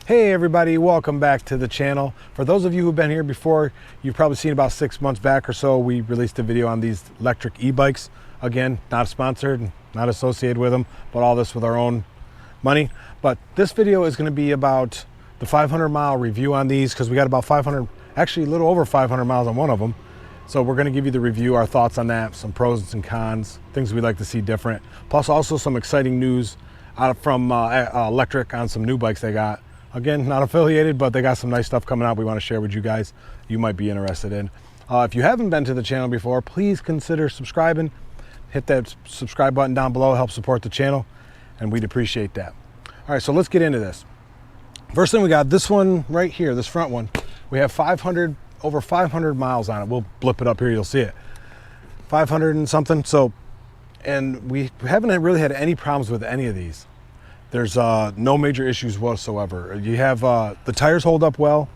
Hey everybody, welcome back to the channel. For those of you who've been here before, you've probably seen about 6 months back or so, we released a video on these Lectric e-bikes. Again, not sponsored, not associated with them, but all this with our own money. But this video is gonna be about the 500-mile review on these, because we got about 500, actually a little over 500 miles on one of them. So we're gonna give you the review, our thoughts on that, some pros and cons, things we'd like to see different. Plus also some exciting news out from Lectric on some new bikes they got. Again, not affiliated, but they got some nice stuff coming out we want to share with you guys you might be interested in. If you haven't been to the channel before, please consider subscribing. Hit that subscribe button down below, help support the channel, and we'd appreciate that. All right, so let's get into this. First thing we got, this one right here, this front one. We have over 500 miles on it. We'll blip it up here, you'll see it. 500 and something, and we haven't really had any problems with any of these. There's no major issues whatsoever. You have the tires hold up well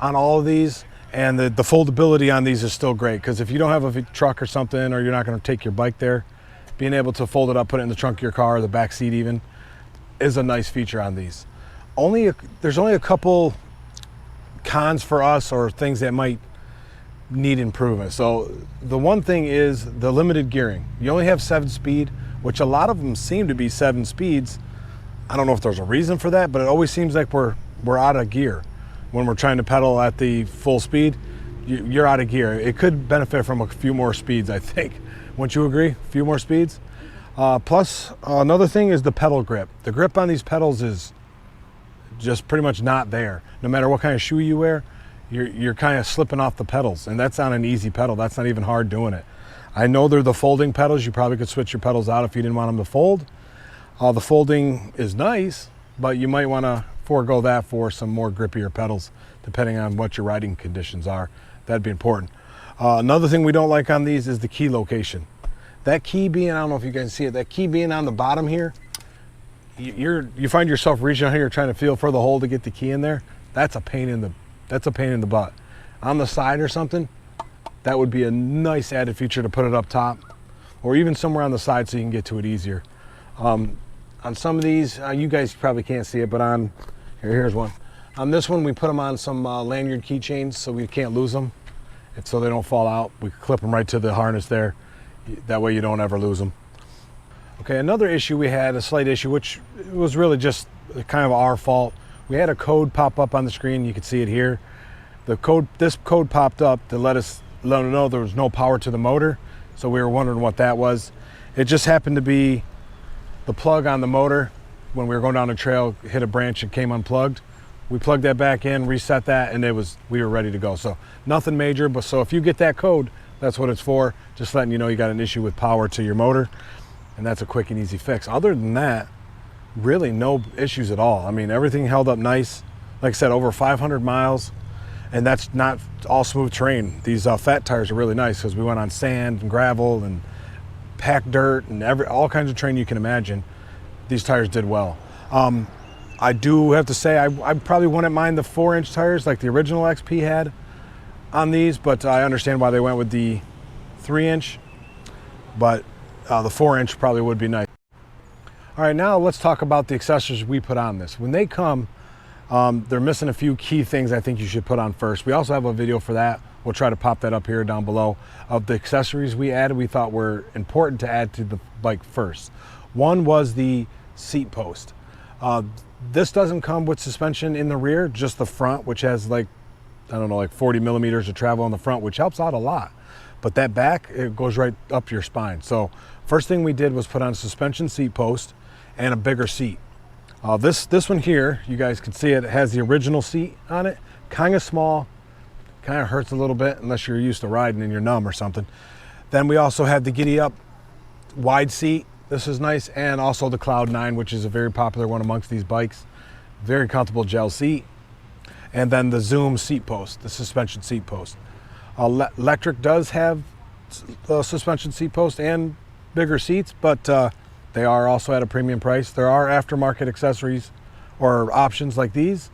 on all of these, and the foldability on these is still great, because if you don't have a truck or something, or you're not going to take your bike there, being able to fold it up, put it in the trunk of your car, or the back seat even, is a nice feature on these. There's only a couple cons for us, or things that might need improvement. So the one thing is the limited gearing. You only have 7-speed, which a lot of them seem to be 7 speeds. I don't know if there's a reason for that, but it always seems like we're out of gear when we're trying to pedal at the full speed. You're out of gear. It could benefit from a few more speeds, I think. Wouldn't you agree? A few more speeds. Plus, another thing is the pedal grip. The grip on these pedals is just pretty much not there. No matter what kind of shoe you wear, you're kind of slipping off the pedals, and that's on an easy pedal. That's not even hard doing it. I know they're the folding pedals. You probably could switch your pedals out if you didn't want them to fold. The folding is nice, but you might want to forego that for some more grippier pedals, depending on what your riding conditions are. That'd be important. Another thing we don't like on these is the key location. That key being, I don't know if you guys see it, that key being on the bottom here, you find yourself reaching out here trying to feel for the hole to get the key in there. That's a pain in the butt. On the side or something, that would be a nice added feature to put it up top, or even somewhere on the side so you can get to it easier. On some of these, you guys probably can't see it, but here's one. On this one, we put them on some lanyard keychains so we can't lose them, and so they don't fall out. We clip them right to the harness there. That way you don't ever lose them. Okay, another issue we had, a slight issue, which was really just kind of our fault. We had a code pop up on the screen. You can see it here. This code popped up to let us know there was no power to the motor, so we were wondering what that was. It just happened to be the plug on the motor. When we were going down the trail, hit a branch and came unplugged. We plugged that back in, reset that, and we were ready to go. So nothing major, but so if you get that code, that's what it's for. Just letting you know you got an issue with power to your motor, and that's a quick and easy fix. Other than that, really no issues at all. I mean, everything held up nice. Like I said, over 500 miles, and that's not all smooth terrain. These fat tires are really nice, because we went on sand and gravel and packed dirt and all kinds of terrain you can imagine. These tires did well. I do have to say I probably wouldn't mind the 4-inch tires like the original XP had on these, but I understand why they went with the 3-inch, but the 4-inch probably would be nice. All right, now let's talk about the accessories we put on this. When they come, they're missing a few key things I think you should put on first. We also have a video for that. We'll try to pop that up here down below, of the accessories we added, we thought were important to add to the bike first. One was the seat post. This doesn't come with suspension in the rear, just the front, which has like 40 millimeters of travel on the front, which helps out a lot. But that back, it goes right up your spine. So first thing we did was put on a suspension seat post and a bigger seat. This one here, you guys can see it, has the original seat on it, kind of small, kind of hurts a little bit unless you're used to riding and you're numb or something. Then we also had the giddy up wide seat. This is nice, and also the Cloud 9, which is a very popular one amongst these bikes. Very comfortable gel seat. And then the Zoom seat post, the suspension seat post. Lectric does have a suspension seat post and bigger seats, but they are also at a premium price. There are aftermarket accessories or options like these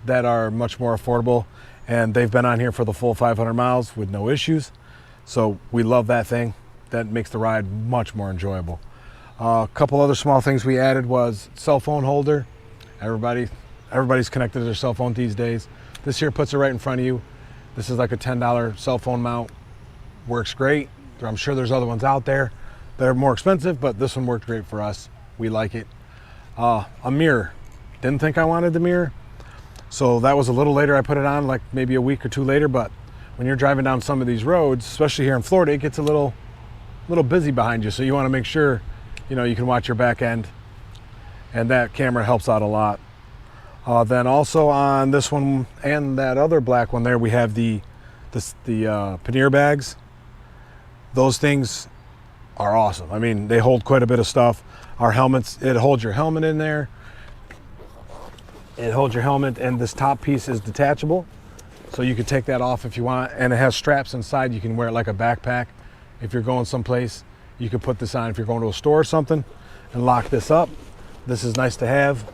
that are much more affordable, and they've been on here for the full 500 miles with no issues. So we love that thing. That makes the ride much more enjoyable. A couple other small things we added was cell phone holder. Everybody Everybody's connected to their cell phone these days. This here puts it right in front of you. This is like a $10 cell phone mount. Works great. I'm sure there's other ones out there that are more expensive, but this one worked great for us. We like it. A mirror. Didn't think I wanted the mirror, so that was a little later. I put it on, like maybe a week or two later, but when you're driving down some of these roads, especially here in Florida, it gets a little busy behind you, so you want to make sure, you know, you can watch your back end, and that camera helps out a lot. Then also on this one and that other black one there, we have the pannier bags. Those things are awesome. I mean, they hold quite a bit of stuff. Our helmets, it holds your helmet in there. It holds your helmet, and this top piece is detachable, so you can take that off if you want, and it has straps inside. You can wear it like a backpack. If you're going someplace, you can put this on if you're going to a store or something and lock this up. This is nice to have.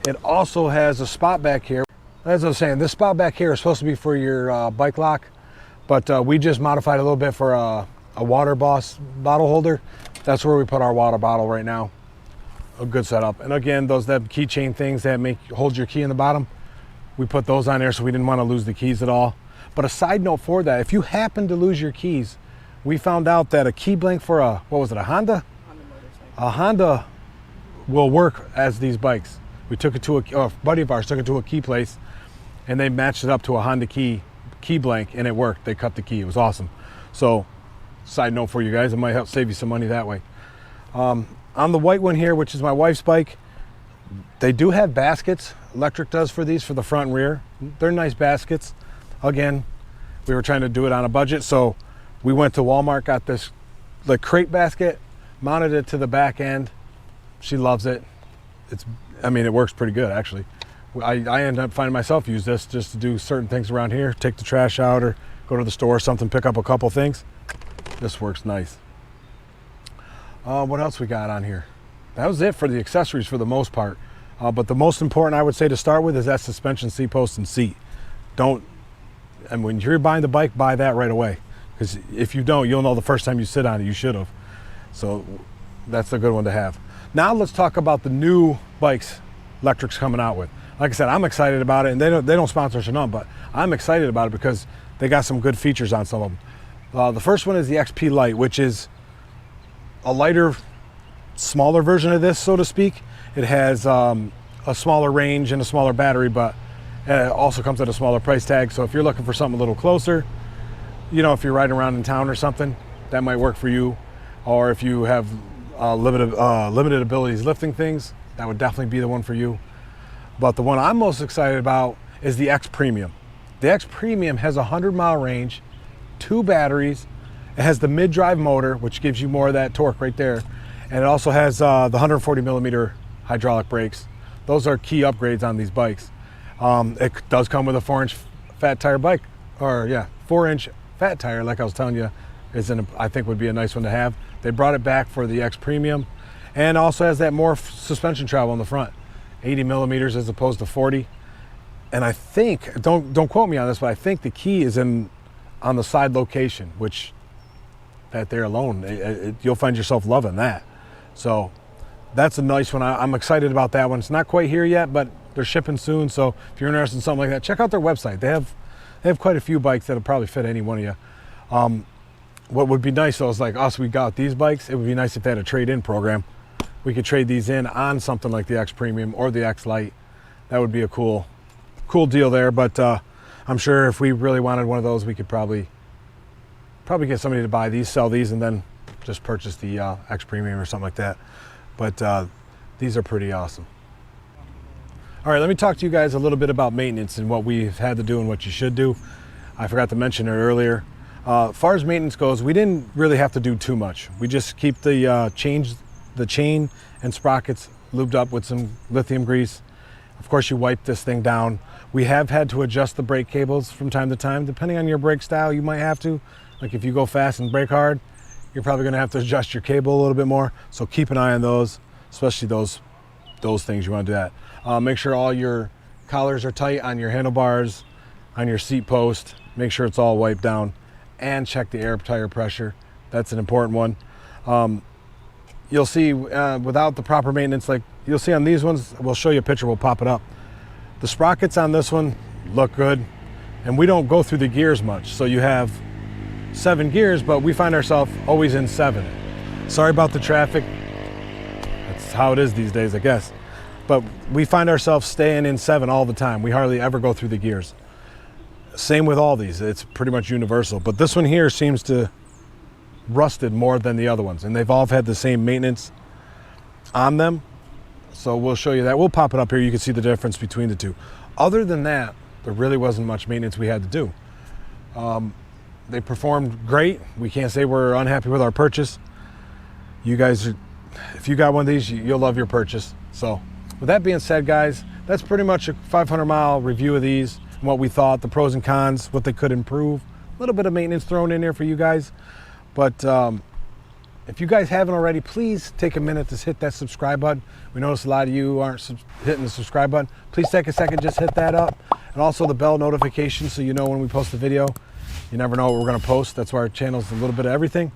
It also has a spot back here. As I was saying, this spot back here is supposed to be for your bike lock, but we just modified a little bit for a Water Boss bottle holder. That's where we put our water bottle right now. A good setup. And again, those that keychain things that hold your key in the bottom, we put those on there so we didn't want to lose the keys at all. But a side note for that, if you happen to lose your keys, we found out that a key blank for a Honda? A Honda will work as these bikes. We took it to a buddy of ours took it to a key place, and they matched it up to a Honda key blank, and it worked. They cut the key. It was awesome. So side note for you guys, it might help save you some money that way. On the white one here, which is my wife's bike, they do have baskets. Lectric does for these, for the front and rear. They're nice baskets. Again, we were trying to do it on a budget, so we went to Walmart, got this crate basket, mounted it to the back end. She loves it. I mean, it works pretty good, actually. I end up finding myself use this just to do certain things around here, take the trash out or go to the store or something, pick up a couple things. This works nice. What else we got on here? That was it for the accessories for the most part. But the most important, I would say, to start with is that suspension, seat post, and seat. And when you're buying the bike, buy that right away. Because if you don't, you'll know the first time you sit on it, you should have. So that's a good one to have. Now let's talk about the new bikes Lectric's coming out with. Like I said, I'm excited about it, and they don't sponsor us or nothing, but I'm excited about it because they got some good features on some of them. The first one is the XP Lite, which is a lighter, smaller version of this, so to speak. It has a smaller range and a smaller battery, but it also comes at a smaller price tag. So if you're looking for something a little closer, you know, if you're riding around in town or something, that might work for you. Or if you have limited abilities lifting things, that would definitely be the one for you. But the one I'm most excited about is the X Premium. The X Premium has a 100-mile range, 2 batteries. It has the mid-drive motor, which gives you more of that torque right there. And it also has the 140 millimeter hydraulic brakes. Those are key upgrades on these bikes. It does come with a 4-inch fat tire bike, or yeah, 4-inch fat tire, like I was telling you, I think would be a nice one to have. They brought it back for the X Premium, and also has that more suspension travel in the front, 80 millimeters as opposed to 40. And I think, don't quote me on this, but I think the key is on the side location, which that there alone, you'll find yourself loving that. So that's a nice one. I'm excited about that one. It's not quite here yet, but they're shipping soon. So if you're interested in something like that, check out their website. They have quite a few bikes that'll probably fit any one of you. What would be nice though is, like us, we got these bikes. It would be nice if they had a trade-in program. We could trade these in on something like the X Premium or the X Lite. That would be a cool deal there. But I'm sure if we really wanted one of those, we could probably get somebody to buy these, sell these, and then just purchase the X Premium or something like that. But these are pretty awesome. All right, let me talk to you guys a little bit about maintenance and what we've had to do and what you should do. I forgot to mention it earlier. As far as maintenance goes, we didn't really have to do too much. We just keep the chain and sprockets lubed up with some lithium grease. Of course, you wipe this thing down. We have had to adjust the brake cables from time to time. Depending on your brake style, you might have to. Like if you go fast and brake hard, you're probably gonna have to adjust your cable a little bit more. So keep an eye on those, especially those things. You wanna do that. Make sure all your collars are tight on your handlebars, on your seat post. Make sure it's all wiped down, and check the air tire pressure. That's an important one. You'll see without the proper maintenance, like you'll see on these ones, we'll show you a picture, we'll pop it up. The sprockets on this one look good, and we don't go through the gears much. So you have 7 gears, but we find ourselves always in 7. Sorry about the traffic. That's how it is these days, I guess. But we find ourselves staying in 7 all the time. We hardly ever go through the gears. Same with all these, it's pretty much universal. But this one here seems to rusted more than the other ones, and they've all had the same maintenance on them. So we'll show you that. We'll pop it up here. You can see the difference between the two. Other than that, there really wasn't much maintenance we had to do. They performed great. We can't say we're unhappy with our purchase. You guys, if you got one of these, you'll love your purchase. So with that being said, guys, that's pretty much a 500-mile review of these, and what we thought, the pros and cons, what they could improve. A little bit of maintenance thrown in there for you guys. But if you guys haven't already, please take a minute to hit that subscribe button. We notice a lot of you aren't hitting the subscribe button. Please take a second, just hit that up. And also the bell notification so you know when we post a video. You never know what we're going to post. That's why our channel's a little bit of everything.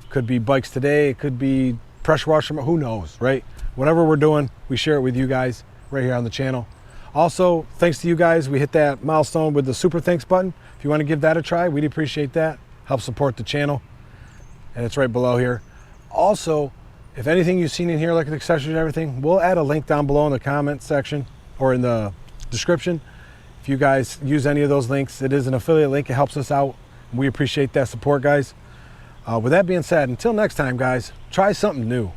Could be bikes today, it could be pressure washer, who knows, right? Whatever we're doing, we share it with you guys right here on the channel. Also, thanks to you guys, we hit that milestone with the super thanks button. If you want to give that a try, we'd appreciate that. Help support the channel. And it's right below here. Also, if anything you've seen in here, like the accessories and everything, we'll add a link down below in the comment section or in the description. If you guys use any of those links, it is an affiliate link. It helps us out. We appreciate that support, guys. With that being said, until next time, guys, try something new.